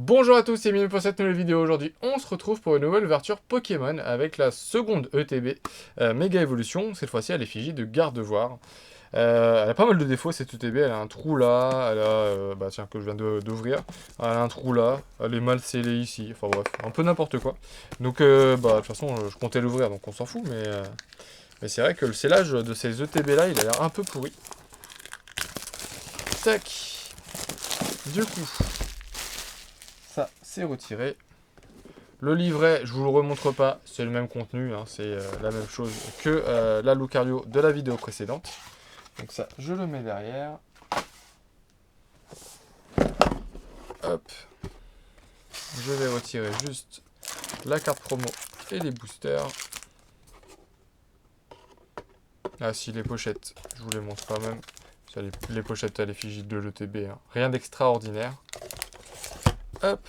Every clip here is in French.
Bonjour à tous, c'est Mimi pour cette nouvelle vidéo. Aujourd'hui, on se retrouve pour une nouvelle ouverture Pokémon avec la seconde ETB Méga Évolution, cette fois-ci à l'effigie de Gardevoir. Elle a pas mal de défauts cette ETB, elle a un trou là, elle a, bah tiens, que je viens d'ouvrir, elle a un trou là, elle est mal scellée ici, enfin bref, un peu n'importe quoi. Donc, bah de toute façon, je comptais l'ouvrir, donc on s'en fout, mais c'est vrai que le scellage de ces ETB là, il a l'air un peu pourri. Tac. Du coup, ça, c'est retiré. Le livret, je vous le remontre pas, c'est le même contenu, hein, c'est la même chose que la Lucario de la vidéo précédente. Donc ça, je le mets derrière. Hop. Je vais retirer juste la carte promo et les boosters. Ah si, les pochettes, je vous les montre quand même. Ça, les pochettes à l'effigie de l'ETB, hein. Rien d'extraordinaire. Hop.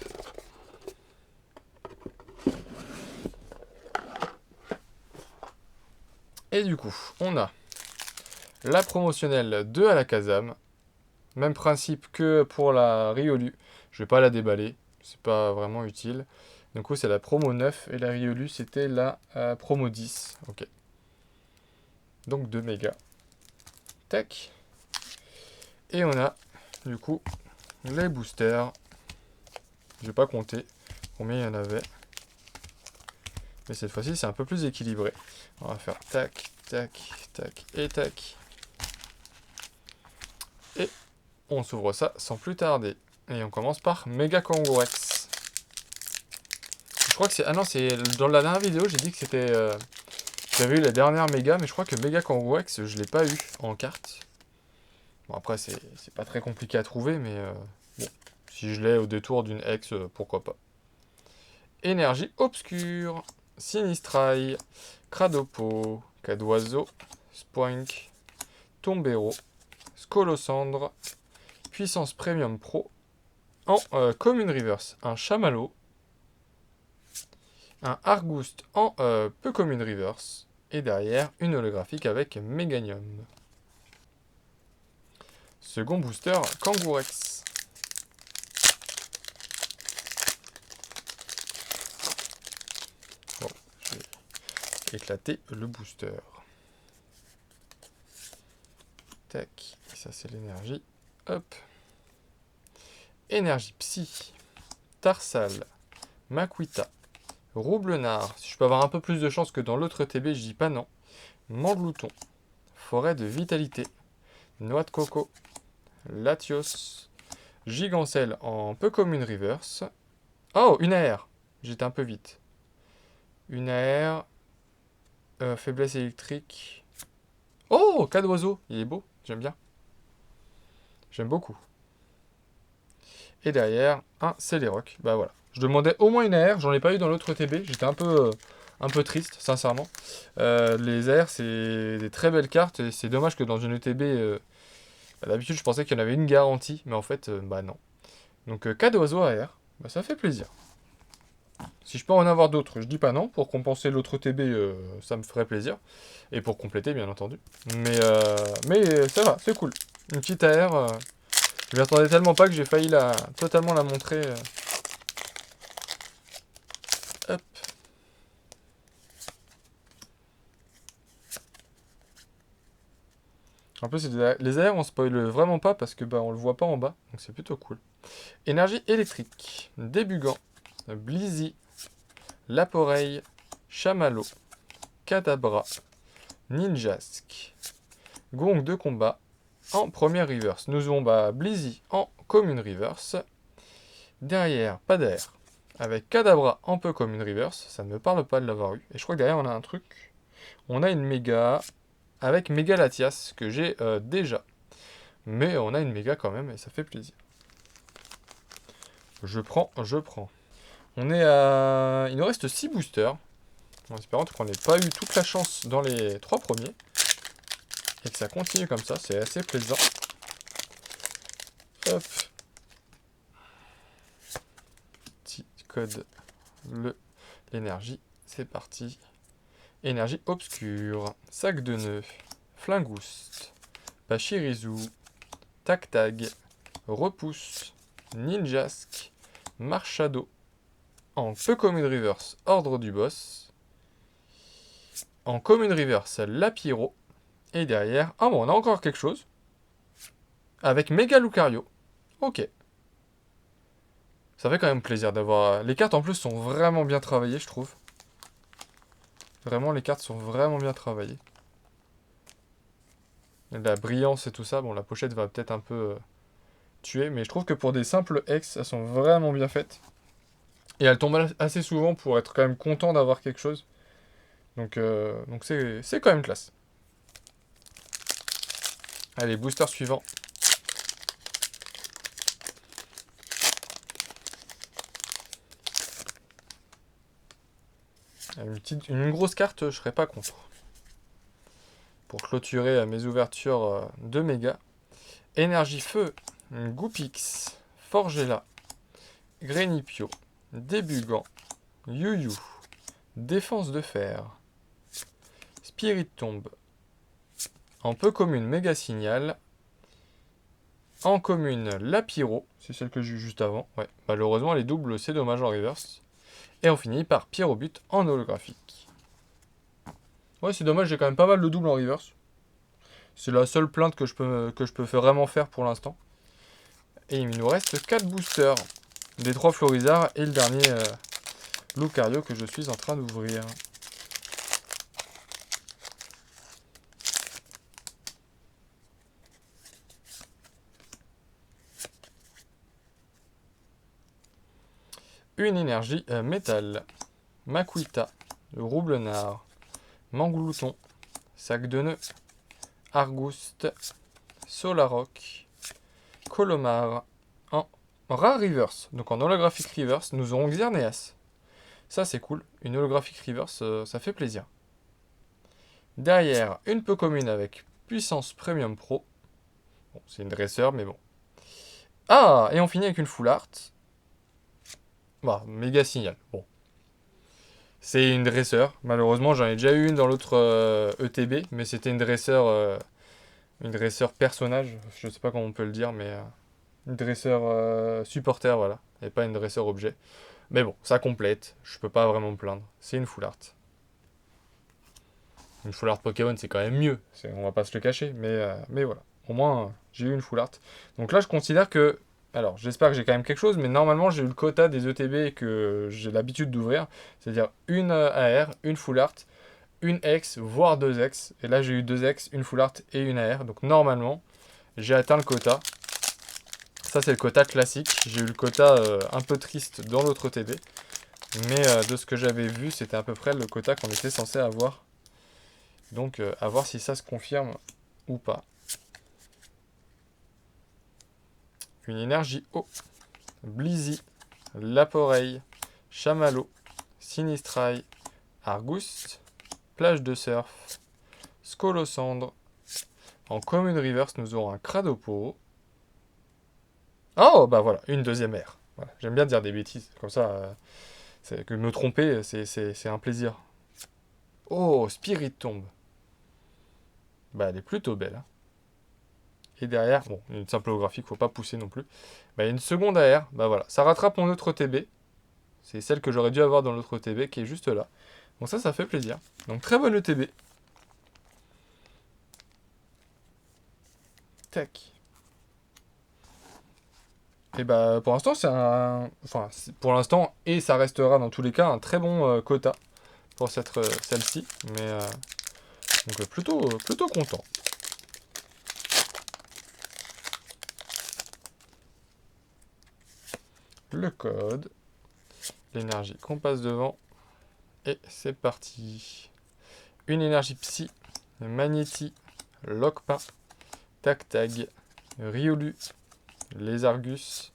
Et du coup, on a la promotionnelle de Alakazam. Même principe que pour la Riolu. Je vais pas la déballer, c'est pas vraiment utile. Du coup, c'est la promo 9 et la Riolu, c'était la promo 10. Ok. Donc 2 mégas. Tac. Et on a, du coup, les boosters. Je vais pas compter combien il y en avait. Mais cette fois-ci, c'est un peu plus équilibré. On va faire tac, tac, tac et tac. Et on s'ouvre ça sans plus tarder. Et on commence par Mega Kangourex. Je crois que c'est... Ah non, c'est... Dans la dernière vidéo, j'ai dit que c'était... J'avais eu la dernière méga, mais je crois que Mega Kangourex, je l'ai pas eu en carte. Bon, après, c'est pas très compliqué à trouver, mais... bon, si je l'ai au détour d'une ex, pourquoi pas. Énergie obscure. Sinistrail. Cradopo. Cadoiseau. Spoink. Tombero. Scolosandre. Puissance Premium Pro. En Commune Reverse, un Chamallow. Un Argouste en peu commune reverse, et derrière une holographique avec Meganium. Second booster, Kangourex. Bon, je vais éclater le booster. Tac, et ça c'est l'énergie. Hop. Énergie Psy, Tarsal, Makuita, Roublenard. Si je peux avoir un peu plus de chance que dans l'autre TB, je dis pas non. Mandlouton, Forêt de Vitalité, Noix de Coco, Latios, Gigancelle en peu commune reverse. Oh, une AR. J'étais un peu vite. Une AR. Faiblesse électrique. Oh, cas d'oiseau. Il est beau. J'aime bien. J'aime beaucoup. Et derrière, un Celeroc. Bah voilà. Je demandais au moins une AR. J'en ai pas eu dans l'autre TB. J'étais un peu triste, sincèrement. Les AR, c'est des très belles cartes. Et c'est dommage que dans une ETB, bah, d'habitude, je pensais qu'il y en avait une garantie. Mais en fait, bah non. Donc, cas d'oiseau AR. Bah, ça fait plaisir. Si je peux en avoir d'autres, je dis pas non. Pour compenser l'autre TB, ça me ferait plaisir. Et pour compléter, bien entendu. Mais ça va, c'est cool. Une petite AR. Je m'y attendais tellement pas que j'ai failli totalement la montrer. Hop. En plus, les AR, on spoil vraiment pas parce que bah, on le voit pas en bas. Donc c'est plutôt cool. Énergie électrique. Débugant. Blizzy. Laporeille. Chamallow. Kadabra. Ninjask. Gong de combat. En première reverse. Nous avons Blizzy en commune reverse. Derrière, pas d'air. Avec Kadabra en peu commune reverse. Ça ne me parle pas de l'avoir eu. Et je crois que derrière, on a un truc. On a une méga avec méga Latias que j'ai déjà. Mais on a une méga quand même et ça fait plaisir. Je prends, je prends. On est à... Il nous reste 6 boosters. En espérant qu'on n'ait pas eu toute la chance dans les 3 premiers. Et que ça continue comme ça, c'est assez plaisant. Hop. Petit code, l'énergie, c'est parti. Énergie obscure, sac de nœuds, Flingouste, Pachirisu, Tac Tag, Repousse, Ninjask, Marshado. En peu commune reverse, ordre du boss. En commune reverse, Lapiro. Et derrière, ah bon, on a encore quelque chose. Avec Méga Lucario. Ok. Ça fait quand même plaisir d'avoir... Les cartes en plus sont vraiment bien travaillées, je trouve. Vraiment, les cartes sont vraiment bien travaillées. La brillance et tout ça, bon, la pochette va peut-être un peu tuer, mais je trouve que pour des simples X, elles sont vraiment bien faites. Et elles tombent assez souvent pour être quand même content d'avoir quelque chose. Donc c'est quand même classe. Allez, booster suivant. Une grosse carte, je serais pas contre. Pour clôturer mes ouvertures de méga. Énergie Feu, Goupix, Forgella, Grenipio, Débugant, Yu-Yu, Défense de Fer, Spirit Tombe. En peu commune, Méga Signal. En commune, Lapiro, c'est celle que j'ai eu juste avant. Ouais, malheureusement, les doubles, c'est dommage en reverse. Et on finit par Pyrobut en holographique. Ouais, c'est dommage, j'ai quand même pas mal de doubles en reverse. C'est la seule plainte que je peux vraiment faire pour l'instant. Et il nous reste 4 boosters. Des 3 Florizards et le dernier Lucario que je suis en train d'ouvrir. Une énergie métal. Makuita, Roublenard, Manglouton, Sac de Nœuds, Argouste, Solaroc, Colomar. En rare reverse, donc en holographic reverse, nous aurons Xerneas. Ça c'est cool, une holographic reverse, ça fait plaisir. Derrière, une peu commune avec Puissance Premium Pro. Bon, c'est une dresseur, mais bon. Ah, et on finit avec une full art. Bah, méga signal. Bon. C'est une dresseur. Malheureusement, j'en ai déjà eu une dans l'autre ETB, mais c'était une dresseur personnage. Je sais pas comment on peut le dire, mais une dresseur supporter, voilà. Et pas une dresseur objet. Mais bon, ça complète. Je peux pas vraiment me plaindre. C'est une full art. Une full art Pokémon, c'est quand même mieux. On va pas se le cacher, mais voilà. Au moins, j'ai eu une full art. Donc là, je considère que... Alors, j'espère que j'ai quand même quelque chose, mais normalement, j'ai eu le quota des ETB que j'ai l'habitude d'ouvrir. C'est-à-dire une AR, une full art, une X, voire deux X. Et là, j'ai eu deux X, une full art et une AR. Donc normalement, j'ai atteint le quota. Ça, c'est le quota classique. J'ai eu le quota un peu triste dans l'autre ETB. Mais de ce que j'avais vu, c'était à peu près le quota qu'on était censé avoir. Donc, à voir si ça se confirme ou pas. Une énergie eau. Blizzy, Laporeille, Chamallow, Sinistrail, Argus, Plage de Surf, Scolocendre. En commune reverse, nous aurons un Cradopo. Oh, bah voilà, une deuxième ère. Voilà. J'aime bien dire des bêtises, comme ça, que me tromper, c'est un plaisir. Oh, Spirit Tombe. Bah, elle est plutôt belle. Hein. Et derrière, bon, une simple holographique, faut pas pousser non plus. Bah, une seconde AR, bah voilà, ça rattrape mon autre TB. C'est celle que j'aurais dû avoir dans l'autre ETB qui est juste là. Donc ça fait plaisir. Donc très bonne ETB. Tac. Et bah pour l'instant c'est un... Enfin pour l'instant, et ça restera dans tous les cas un très bon quota pour celle-ci. Mais donc plutôt content. Le code. L'énergie qu'on passe devant. Et c'est parti. Une énergie psy. Magnéti. Lockpin. Tac-tag. Riolu. Les Argus.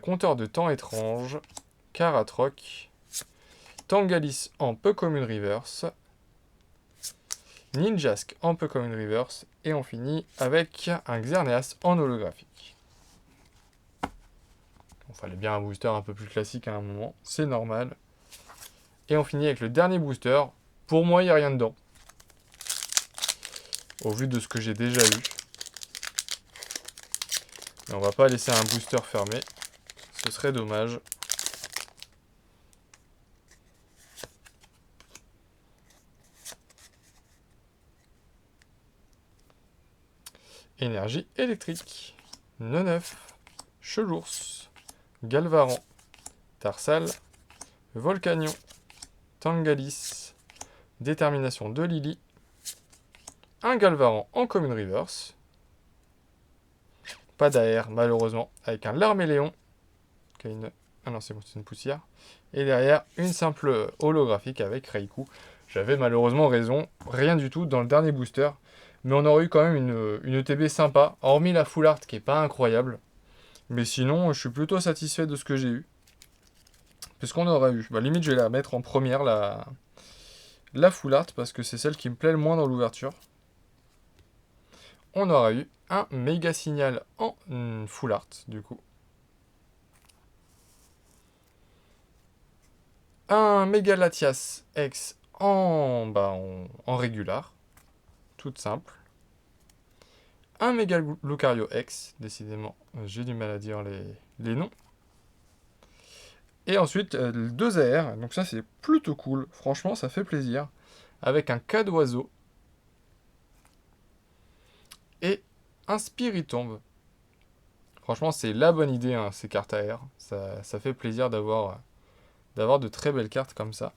Compteur de temps étrange. Karatroc. Tangalis en peu commune reverse. Ninjask en peu commune reverse. Et on finit avec un Xerneas en holographique. Il fallait bien un booster un peu plus classique à un moment. C'est normal. Et on finit avec le dernier booster. Pour moi, il n'y a rien dedans. Au vu de ce que j'ai déjà eu. Mais on va pas laisser un booster fermé. Ce serait dommage. Énergie électrique. Neunef. Chelours. Galvaran. Tarsal. Volcanion. Tangalis. Détermination de Lily. Un Galvaran en Common Reverse. Pas d'AR, malheureusement, avec un Larméléon. Qui a une... Ah non, c'est bon, c'est une poussière. Et derrière, une simple holographique avec Raikou. J'avais malheureusement raison, rien du tout dans le dernier booster. Mais on aurait eu quand même une ETB sympa, hormis la full art qui est pas incroyable. Mais sinon, je suis plutôt satisfait de ce que j'ai eu. Parce qu'on aurait eu, bah, limite je vais la mettre en première, la full art, parce que c'est celle qui me plaît le moins dans l'ouverture. On aura eu un méga signal en full art, du coup. Un méga Latias X en régular. Toute simple. Un méga Lucario X, décidément, j'ai du mal à dire les noms. Et ensuite, 2 AR, donc ça c'est plutôt cool, franchement ça fait plaisir. Avec un cas d'oiseau. Et un Spiritomb. Franchement c'est la bonne idée, hein, ces cartes AR. Ça fait plaisir d'avoir de très belles cartes comme ça.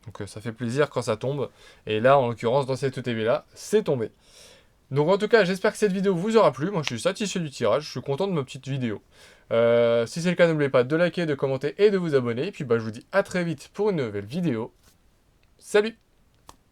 Donc ça fait plaisir quand ça tombe. Et là, en l'occurrence, dans cette ETB là, c'est tombé. Donc en tout cas, j'espère que cette vidéo vous aura plu. Moi, je suis satisfait du tirage. Je suis content de ma petite vidéo. Si c'est le cas, n'oubliez pas de liker, de commenter et de vous abonner. Et puis, je vous dis à très vite pour une nouvelle vidéo. Salut!